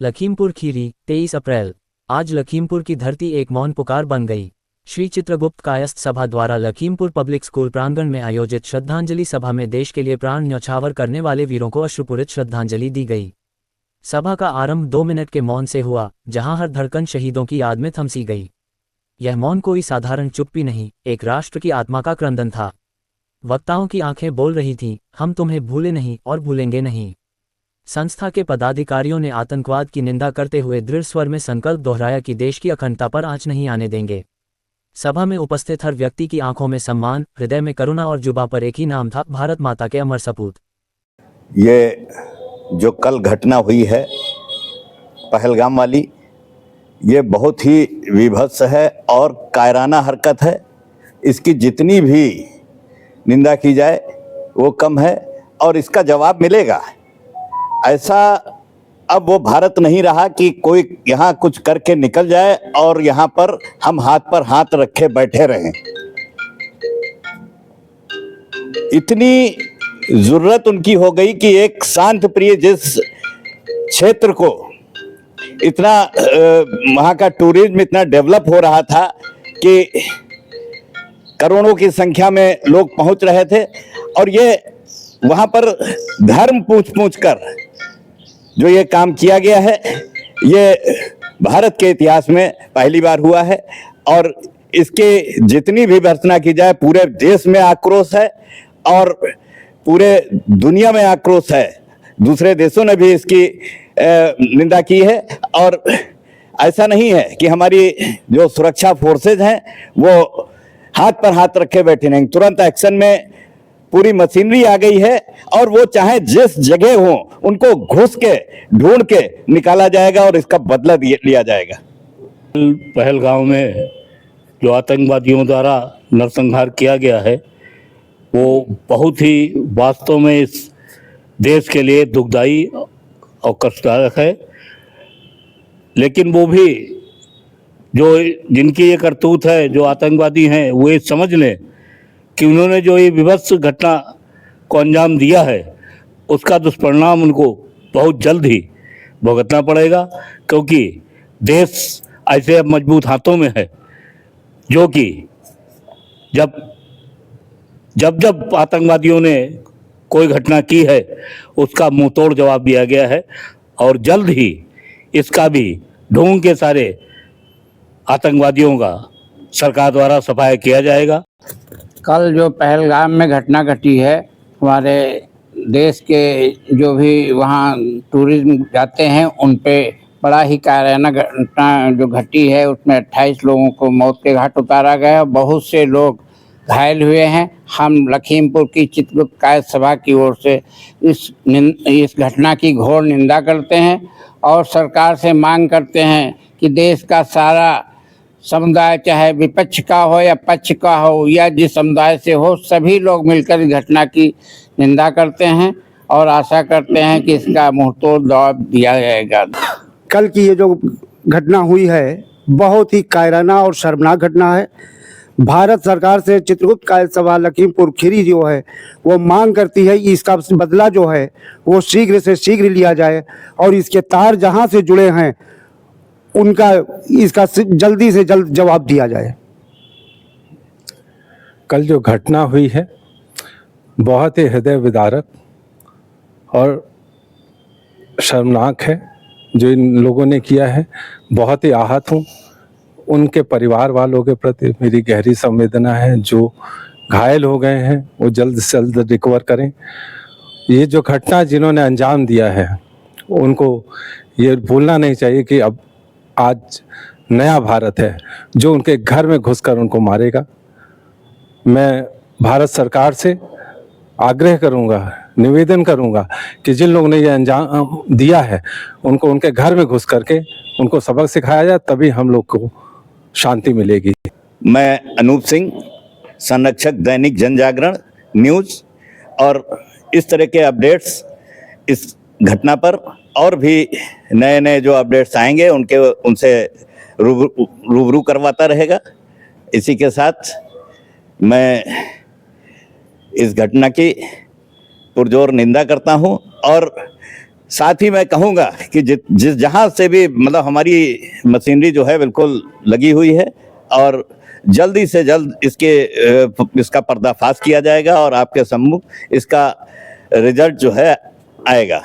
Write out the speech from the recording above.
लखीमपुर खीरी 23 अप्रैल। आज लखीमपुर की धरती एक मौन पुकार बन गई। श्री चित्रगुप्त कायस्थ सभा द्वारा लखीमपुर पब्लिक स्कूल प्रांगण में आयोजित श्रद्धांजलि सभा में देश के लिए प्राण न्यौछावर करने वाले वीरों को अश्रुपूरित श्रद्धांजलि दी गई। सभा का आरंभ 2 मिनट के मौन से हुआ, जहां हर धड़कन शहीदों की याद में थमसी गई। यह मौन कोई साधारण चुप्पी नहीं, एक राष्ट्र की आत्मा का क्रंदन था। वक्ताओं की आंखें बोल रही थीं, हम तुम्हें भूले नहीं और भूलेंगे नहीं। संस्था के पदाधिकारियों ने आतंकवाद की निंदा करते हुए दृढ़ स्वर में संकल्प दोहराया कि देश की अखंडता पर आंच नहीं आने देंगे। सभा में उपस्थित हर व्यक्ति की आंखों में सम्मान, हृदय में करुणा और जुबां पर एक ही नाम था, भारत माता के अमर सपूत। ये जो कल घटना हुई है पहलगाम वाली, ये बहुत ही विभत्स है और कायराना हरकत है। इसकी जितनी भी निंदा की जाए वो कम है और इसका जवाब मिलेगा। ऐसा अब वो भारत नहीं रहा कि कोई यहाँ कुछ करके निकल जाए और यहाँ पर हम हाथ पर हाथ रखे बैठे रहें। इतनी जरूरत उनकी हो गई कि एक शांत प्रिय जिस क्षेत्र को इतना वहाँ का टूरिज्म इतना डेवलप हो रहा था कि करोड़ों की संख्या में लोग पहुँच रहे थे, और ये वहाँ पर धर्म पूछ कर जो ये काम किया गया है, ये भारत के इतिहास में पहली बार हुआ है। और इसके जितनी भी भर्त्सना की जाए, पूरे देश में आक्रोश है और पूरे दुनिया में आक्रोश है। दूसरे देशों ने भी इसकी निंदा की है। और ऐसा नहीं है कि हमारी जो सुरक्षा फोर्सेज हैं वो हाथ पर हाथ रखे बैठे नहीं, तुरंत एक्शन में पूरी मशीनरी आ गई है और वो चाहे जिस जगह हो उनको घुस के ढूंढ के निकाला जाएगा और इसका बदला लिया जाएगा। पहलगाम में जो आतंकवादियों द्वारा नरसंहार किया गया है वो बहुत ही वास्तव में इस देश के लिए दुखदाई और कष्टदायक है। लेकिन वो भी जो जिनकी ये करतूत है, जो आतंकवादी हैं, वो ये समझ लें कि उन्होंने जो ये विभत्स घटना को अंजाम दिया है उसका दुष्परिणाम उनको बहुत जल्द ही भुगतना पड़ेगा, क्योंकि देश ऐसे अब मजबूत हाथों में है जो कि जब आतंकवादियों ने कोई घटना की है उसका मुंह तोड़ जवाब दिया गया है और जल्द ही इसका भी ढूंढ के सारे आतंकवादियों का सरकार द्वारा सफाया किया जाएगा। कल जो पहलगाम में घटना घटी है, हमारे देश के जो भी वहाँ टूरिज्म जाते हैं उन पे बड़ा ही कायराना घटना जो घटी है, उसमें 28 लोगों को मौत के घाट उतारा गया, बहुत से लोग घायल हुए हैं। हम लखीमपुर की चित्रगुप्त कायस्थ सभा की ओर से इस घटना की घोर निंदा करते हैं और सरकार से मांग करते हैं कि देश का सारा समुदाय, चाहे विपक्ष का हो या पक्ष का हो या जिस समुदाय से हो, सभी लोग मिलकर इस घटना की निंदा करते हैं और आशा करते हैं कि इसका मुंहतोड़ जवाब दिया जाएगा। कल की ये जो घटना हुई है बहुत ही कायराना और शर्मनाक घटना है। भारत सरकार से चित्रगुप्त कायस्थ सभा लखीमपुर खीरी जो है वो मांग करती है कि इसका बदला जो है वो शीघ्र से शीघ्र लिया जाए और इसके तार जहाँ से जुड़े हैं उनका इसका जल्दी से जल्द जवाब दिया जाए। कल जो घटना हुई है बहुत ही हृदय विदारक और शर्मनाक है। जो इन लोगों ने किया है, बहुत ही आहत हूँ। उनके परिवार वालों के प्रति मेरी गहरी संवेदना है। जो घायल हो गए हैं वो जल्द से जल्द रिकवर करें। ये जो घटना जिन्होंने अंजाम दिया है उनको ये भूलना नहीं चाहिए कि अब आज नया भारत है जो उनके घर में घुसकर उनको मारेगा। मैं भारत सरकार से आग्रह करूंगा, निवेदन करूंगा कि जिन लोगों ने ये अंजाम दिया है उनको उनके घर में घुस करके उनको सबक सिखाया जाए, तभी हम लोग को शांति मिलेगी। मैं अनूप सिंह, संरक्षक दैनिक जनजागरण न्यूज़, और इस तरह के अपडेट्स इस घटना पर और भी नए नए जो अपडेट्स आएंगे उनसे रूबरू करवाता रहेगा। इसी के साथ मैं इस घटना की पुरजोर निंदा करता हूं और साथ ही मैं कहूँगा कि जिस जहाँ से भी मतलब हमारी मशीनरी जो है बिल्कुल लगी हुई है और जल्दी से जल्द इसका पर्दाफाश किया जाएगा और आपके सम्मुख इसका रिजल्ट जो है आएगा।